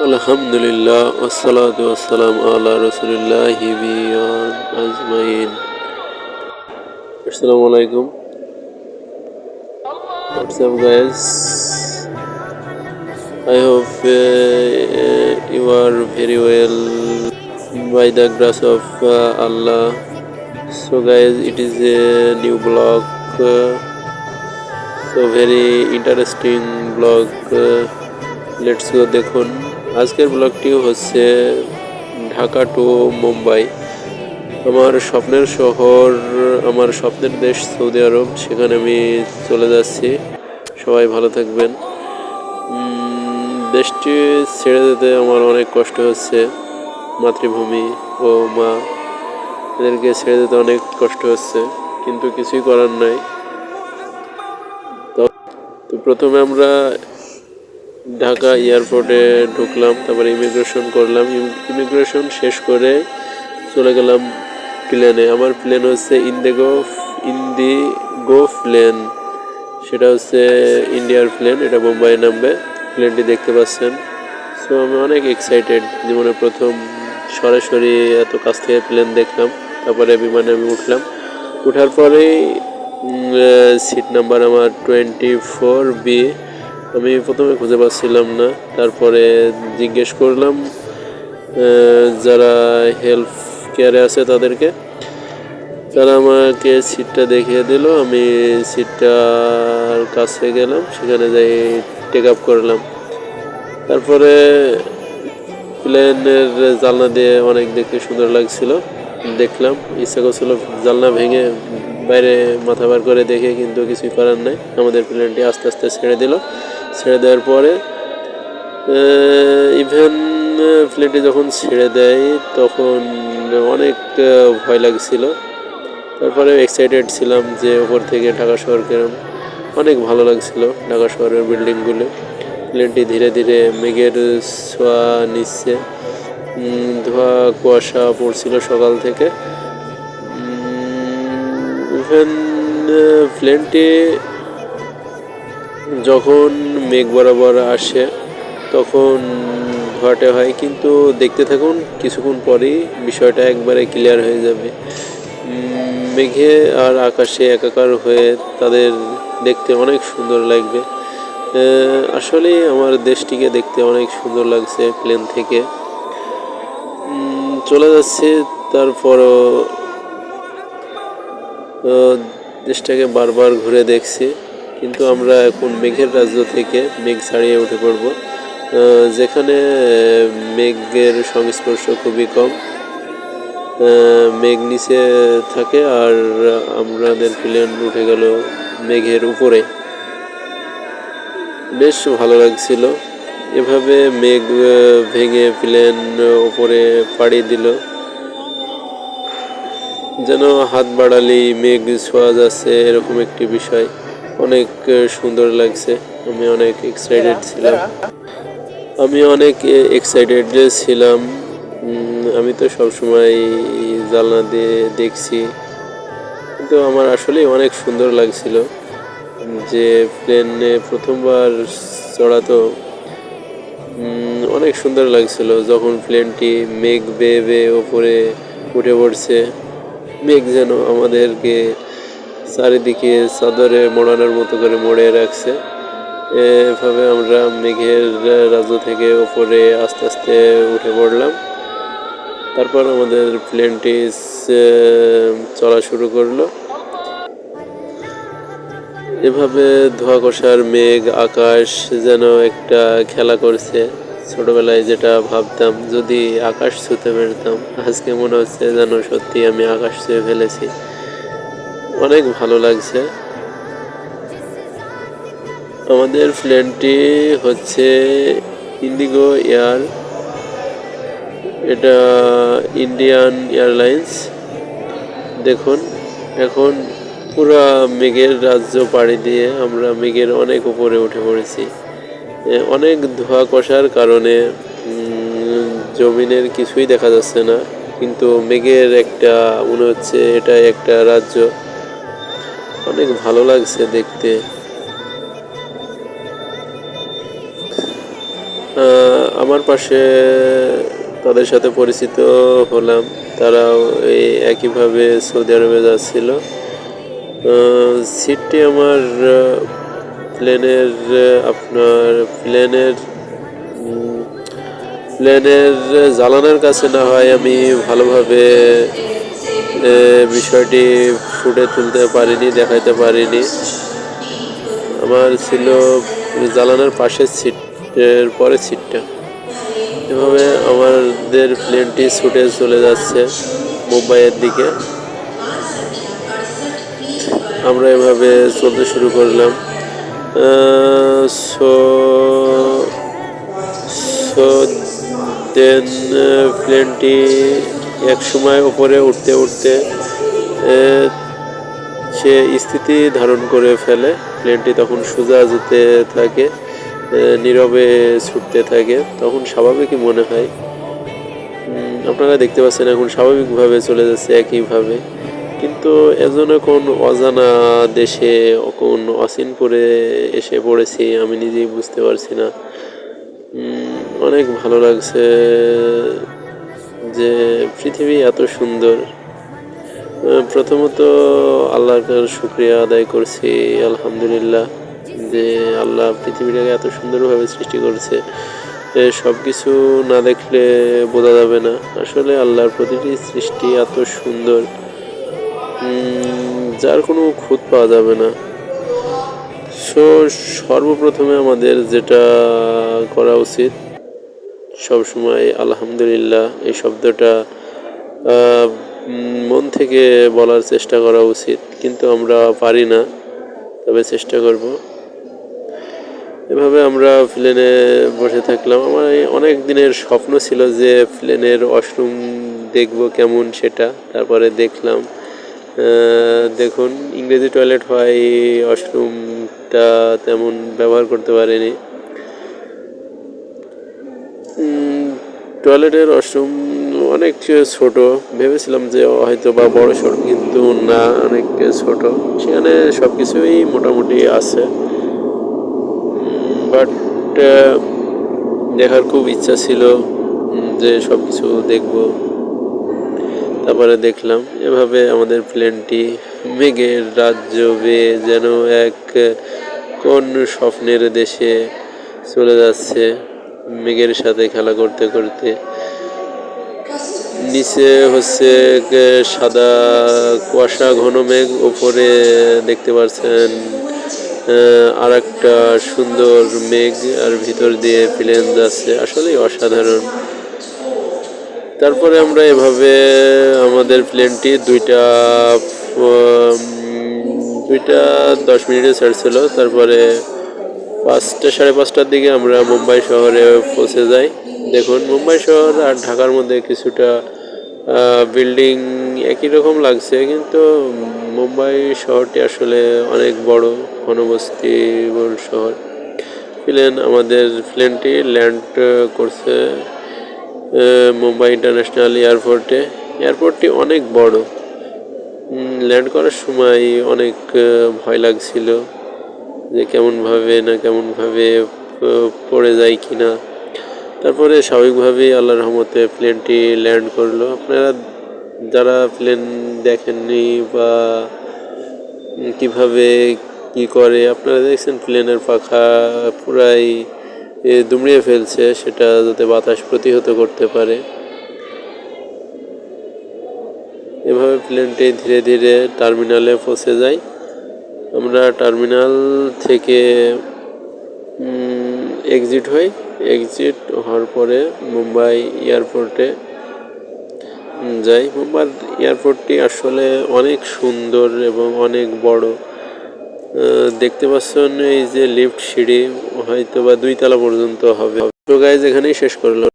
আলহামদুলিল্লাহ ওয়াসসালাতু ওয়াসসালামু আলা রাসূলিল্লাহি আজমাইন। আসসালামু আলাইকুম। What's up guys? I hope you are very well by the grace of Allah. So guys, it is a new blog, so very interesting blog. Let's go দেখুন। আজকের ব্লগটি হচ্ছে ঢাকা টু মুম্বাই। আমার স্বপ্নের শহর, আমার স্বপ্নের দেশ সৌদি আরব, সেখানে আমি চলে যাচ্ছি। সবাই ভালো থাকবেন। দেশটি ছেড়ে যেতে আমার অনেক কষ্ট হচ্ছে। মাতৃভূমি ও মা, এদেরকে ছেড়ে যেতে অনেক কষ্ট হচ্ছে, কিন্তু কিছুই করার নাই। তো প্রথমে আমরা ঢাকা এয়ারপোর্টে ঢুকলাম, তারপরে ইমিগ্রেশন করলাম। ইমিগ্রেশন শেষ করে চলে গেলাম প্লেনে। আমার প্লেন হচ্ছে ইন্ডিগো প্লেন, সেটা হচ্ছে ইন্ডিয়ার প্লেন। এটা মুম্বাই নামবে। প্লেনটি দেখতে পাচ্ছেন। সো আমি অনেক এক্সাইটেড, জীবনে প্রথম সরাসরি এত কাছ থেকে প্লেন দেখলাম। তারপরে বিমানে আমি উঠলাম। উঠার পরেই সিট নাম্বার আমার 24B। আমি প্রথমে খুঁজে পাচ্ছিলাম না, তারপরে জিজ্ঞেস করলাম যারা হেল্প কেয়ারে আছে তাদেরকে। তারা আমাকে সিটটা দেখিয়ে দিল। আমি সিটটার কাছে গেলাম, সেখানে যাই টেক আপ করলাম। তারপরে প্লেনের জানলা দিয়ে অনেক দেখতে সুন্দর লাগছিল, দেখলাম। ইচ্ছা করছিল জানলা ভেঙে বাইরে মাথা বার করে দেখে, কিন্তু কিছুই করার নাই। আমাদের প্লেনটি আস্তে আস্তে ছেড়ে দিল। ছেড়ে দেওয়ার পরে ইভেন প্লেনটি যখন ছেড়ে দেয় তখন অনেক ভয় লাগছিল। তারপরে এক্সাইটেড ছিলাম যে ওপর থেকে ঢাকা শহর কেরম, অনেক ভালো লাগছিল ঢাকা শহরের বিল্ডিংগুলো। প্লেনটি ধীরে ধীরে মেঘের ছোঁয়া নিচ্ছে। ধোঁয়া কুয়াশা পড়ছিল সকাল থেকে। ইভেন প্লেনটি যখন মেঘ বরাবর আসে তখন ধোঁয়াটে হয়, কিন্তু দেখতে থাকুন, কিছুক্ষণ পরেই বিষয়টা একবারে ক্লিয়ার হয়ে যাবে। মেঘে আর আকাশে একাকার হয়ে তাদের দেখতে অনেক সুন্দর লাগবে। আসলে আমার দেশটিকে দেখতে অনেক সুন্দর লাগছে প্লেন থেকে। চলে যাচ্ছে, তারপরও দেশটাকে বারবার ঘুরে দেখছি। কিন্তু আমরা এখন মেঘের রাজ্য থেকে মেঘ ছাড়িয়ে উঠে পড়ব, যেখানে মেঘের সংস্পর্শ খুবই কম। মেঘ নিচে থাকে আর আমাদের প্লেন উঠে গেল মেঘের উপরে। বেশ ভালো লাগছিল। এভাবে মেঘ ভেঙে প্লেন উপরে পাড়ি দিল, যেন হাত বাড়ালেই মেঘ ছোঁয়া যাচ্ছে, এরকম একটি বিষয়। অনেক সুন্দর লাগছে। আমি অনেক এক্সাইটেড ছিলাম। আমি তো সবসময় জানলা দিয়ে দেখছি, কিন্তু আমার আসলেই অনেক সুন্দর লাগছিল যে প্লেনে প্রথমবার চড়া। তো অনেক সুন্দর লাগছিল যখন প্লেনটি মেঘ বেয়ে বেয়ে ওপরে উঠে পড়ছে। মেঘ যেন আমাদেরকে চারিদিকে চাদরে মোড়ানোর মতো করে মোড়ে রাখছে। এভাবে আমরা মেঘের রাজ্য থেকে ওপরে আস্তে আস্তে উঠে পড়লাম। তারপর আমাদের প্লেনটি চলা শুরু করলো। এভাবে ধোঁয়া কুয়াশার মেঘ, আকাশ যেন একটা খেলা করছে। ছোটবেলায় যেটা ভাবতাম, যদি আকাশ ছুঁতে পারতাম, আজকে মনে হচ্ছে যেন সত্যি আমি আকাশ ছুঁয়ে ফেলেছি। অনেক ভালো লাগছে। আমাদের প্লেনটি হচ্ছে ইন্ডিগো এয়ার, এটা ইন্ডিয়ান এয়ারলাইন্স। দেখুন, এখন পুরা মেঘের রাজ্য পাড়ি দিয়ে আমরা মেঘের অনেক উপরে উঠে পড়েছি। অনেক ধোঁয়া কুয়াশার কারণে জমিনের কিছুই দেখা যাচ্ছে না, কিন্তু মেঘের একটা মনে হচ্ছে এটা একটা রাজ্য। অনেক ভালো লাগছে দেখতে। আমার পাশে তাদের সাথে পরিচিত হলাম, তারাও এই একইভাবে সৌদি আরবে যাচ্ছিল। সিটটি আমার প্লেনের আপনার প্লেনের জ্বালানোর কাছে না হয় আমি ভালোভাবে বিষয়টি ফুটে তুলতে পারিনি, দেখাইতে পারিনি। আমার ছিল জ্বালানোর পাশের সিটের পরের সিটটা। এভাবে আমাদের প্লেনটি ছুটে চলে যাচ্ছে মুম্বাইয়ের দিকে। আমরা এভাবে চলতে শুরু করলাম। সো সো দেন প্লেনটি এক সময় উপরে উঠতে উঠতে সে স্থিতি ধারণ করে ফেলে। প্লেনটি তখন সোজা যেতে থাকে, নীরবে ছুটতে থাকে। তখন স্বাভাবিকই মনে হয়। আপনারা দেখতে পাচ্ছেন এখন স্বাভাবিকভাবে চলে যাচ্ছে একইভাবে। কিন্তু এজন্য কোন অজানা দেশে, কোন অচিনপুরে এসে পড়েছি আমি নিজেই বুঝতে পারছি না। অনেক ভালো লাগছে যে পৃথিবী এত সুন্দর। প্রথমত আল্লাহর শুকরিয়া আদায় করছি, আলহামদুলিল্লাহ, যে আল্লাহ পৃথিবীটাকে এত সুন্দরভাবে সৃষ্টি করেছে। সব কিছু না দেখলে বোঝা যাবে না আসলে আল্লাহর প্রতিটি সৃষ্টি এত সুন্দর, যার কোনো খুঁত পাওয়া যাবে না। সর্বপ্রথমে আমাদের যেটা করা উচিত, সবসময় আলহামদুলিল্লাহ এই শব্দটা মন থেকে বলার চেষ্টা করা উচিত, কিন্তু আমরা পারি না, তবে চেষ্টা করব। এভাবে আমরা প্লেনে বসে থাকলাম। আমার অনেক দিনের স্বপ্ন ছিল যে প্লেনের ওয়াশরুম দেখব কেমন সেটা, তারপরে দেখলাম। দেখুন, ইংরেজি টয়লেট হয়, ওয়াশরুমটা তেমন ব্যবহার করতে পারিনি। টয়লেটের ওয়াশরুম অনেক ছোট, ভেবেছিলাম যে হয়তো বা বড় সড়ো, কিন্তু না, অনেক ছোট। সেখানে সব কিছুই মোটামুটি আছে, বাট দেখার খুব ইচ্ছা ছিল যে সব কিছু দেখব। তারপরে দেখলাম। এভাবে আমাদের প্লেনটি মেঘের রাজ্য বেয়ে যেন এক কোন স্বপ্নের দেশে চলে যাচ্ছে, মেঘের সাথে খেলা করতে করতে। নিচে হচ্ছে সাদা কুয়াশা ঘন মেঘ, উপরে দেখতে পাচ্ছেন আর একটা সুন্দর মেঘ, আর ভিতর দিয়ে প্লেন যাচ্ছে, আসলেই অসাধারণ। তারপরে আমরা এভাবে আমাদের প্লেনটি 2টা 10 মিনিটে ছাড়ছিল। তারপরে 5টা সাড়ে 5টার দিকে আমরা মুম্বাই শহরে পৌঁছে যাই। দেখুন, মুম্বাই শহর আর ঢাকার মধ্যে কিছুটা বিল্ডিং একই রকম লাগছে, কিন্তু মুম্বাই শহরটি আসলে অনেক বড়, ঘনবস্তিবহুল শহর। আমাদের প্লেনটি ল্যান্ড করছে মুম্বাই ইন্টারন্যাশনাল এয়ারপোর্টে। এয়ারপোর্টটি অনেক বড়। ল্যান্ড করার সময় অনেক ভয় লাগছিল যে কেমনভাবে পড়ে যায় কিনা। তারপরে স্বাভাবিকভাবেই আল্লাহর রহমতে প্লেনটি ল্যান্ড করলো। আপনারা যারা প্লেন দেখেননি বা কিভাবে কি করে, আপনারা দেখছেন প্লেনের পাখা পুরাই দুমড়িয়ে ফেলছে, সেটা যাতে বাতাস প্রতিহত করতে পারে। এভাবে প্লেনটি ধীরে ধীরে টার্মিনালে পৌঁছে যায়। আমরা টার্মিনাল থেকে এক্সিট হই। এক্সিট হওয়ার পরে মুম্বাই এয়ারপোর্টে যাই। মুম্বাই এয়ারপোর্টটি আসলে অনেক সুন্দর এবং অনেক বড়। দেখতে পাচ্ছেন এই যে লিফট সিঁড়ি, হয়তো বা 2 তলা পর্যন্ত হবে। তো গাইজ, এখানেই শেষ করলাম।